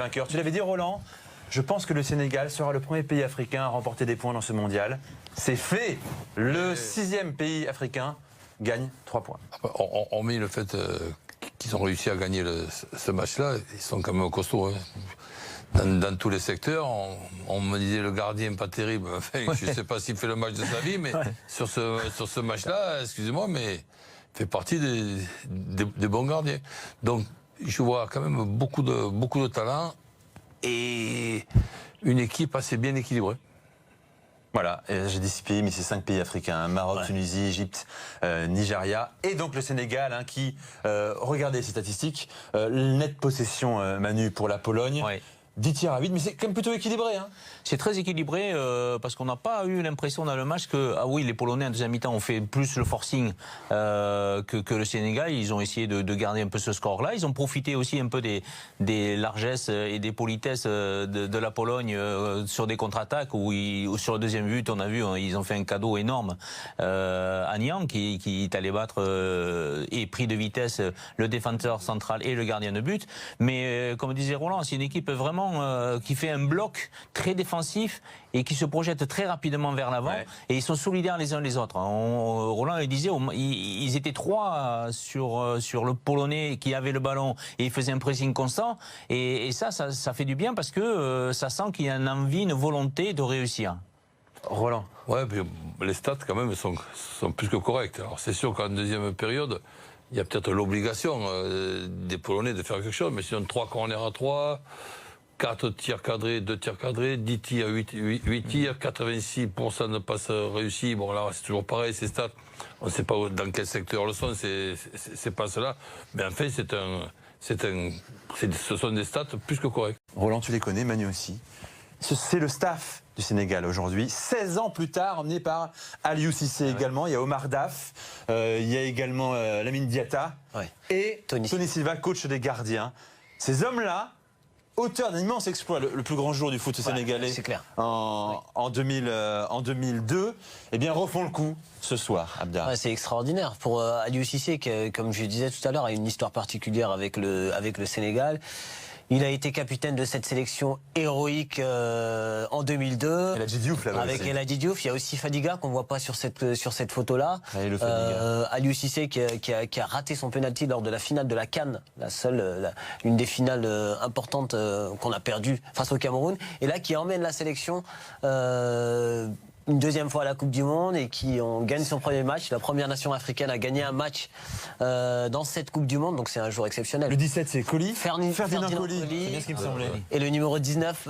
vainqueur. Tu l'avais dit, Roland, je pense que le Sénégal sera le premier pays africain à remporter des points dans ce mondial. C'est fait. Le 6e pays africain gagne 3 points. On met le fait qu'ils ont réussi à gagner ce match-là, ils sont quand même costauds. Dans tous les secteurs, on me disait le gardien pas terrible. Enfin, je ne sais pas s'il fait le match de sa vie, mais sur ce match-là, excusez-moi, mais il fait partie des bons gardiens. Donc, je vois quand même beaucoup de talent et une équipe assez bien équilibrée. Voilà, j'ai dit 6 pays, mais c'est 5 pays africains. Maroc, Tunisie, Égypte, Nigeria et donc le Sénégal qui, regardez ces statistiques, nette possession, Manu, pour la Pologne. 10 tirs à 8, mais c'est quand même plutôt équilibré. Hein. C'est très équilibré parce qu'on n'a pas eu l'impression dans le match que, ah oui, les Polonais en deuxième mi-temps ont fait plus le forcing que le Sénégal. Ils ont essayé de garder un peu ce score-là. Ils ont profité aussi un peu des largesses et des politesses de la Pologne sur des contre-attaques où sur le deuxième but, on a vu, ils ont fait un cadeau énorme à Niang qui est allé battre et pris de vitesse le défenseur central et le gardien de but. Mais comme disait Roland, c'est une équipe vraiment qui fait un bloc très défensif et qui se projette très rapidement vers l'avant. Et ils sont solidaires les uns les autres. Roland le disait, ils étaient 3 sur le Polonais qui avait le ballon et ils faisaient un pressing constant. Et ça fait du bien parce que ça sent qu'il y a une envie, une volonté de réussir. Roland. Ouais, puis les stats quand même sont plus que corrects. Alors c'est sûr qu'en deuxième période, il y a peut-être l'obligation des Polonais de faire quelque chose, mais sinon 3 corners à 3, 4 tirs cadrés, 2 tirs cadrés, 10 tirs, 8 tirs, 86% de passes réussies. Bon là, c'est toujours pareil, ces stats. On ne sait pas dans quel secteur le sont, ces passes-là. Mais en fait, ce sont des stats plus que corrects. Roland, tu les connais, Manu aussi. C'est le staff du Sénégal aujourd'hui, 16 ans plus tard, emmené par Aliou Cissé également. Il y a Omar Daf, il y a également Lamine Diatta et Tony Silva, coach des gardiens. Ces hommes-là, auteurs d'un immense exploit, le plus grand jour du foot sénégalais en 2002, eh bien refont le coup ce soir, Abda. C'est extraordinaire pour Aliou Cissé, qui, comme je disais tout à l'heure, a une histoire particulière avec le Sénégal. Il a été capitaine de cette sélection héroïque en 2002. El Hadji Diouf, là-bas. Avec El Hadji Diouf. Il y a aussi Fadiga qu'on voit pas sur cette photo-là. Aliou Cissé qui a raté son penalty lors de la finale de la CAN, une des finales importantes qu'on a perdues face au Cameroun. Et là, qui emmène la sélection une deuxième fois à la Coupe du Monde et qui gagne son premier match. La première nation africaine à gagner un match dans cette Coupe du Monde, donc c'est un jour exceptionnel. Le 17, c'est Coly, Ferdinand Coly. C'est bien ce qui me semblait. Et le numéro 19,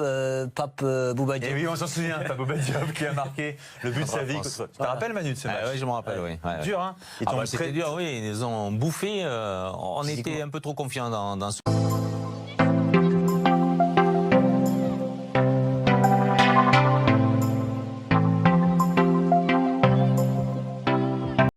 Pape Bouba Diop. Et oui, on s'en souvient, Pape Bouba Diop qui a marqué le but de sa vie. Tu te rappelles, Manu, de ce match? Oui, je me rappelle, oui. Dur, hein? C'était dur, oui. Ils nous ont bouffé. On était un peu trop confiants dans ce...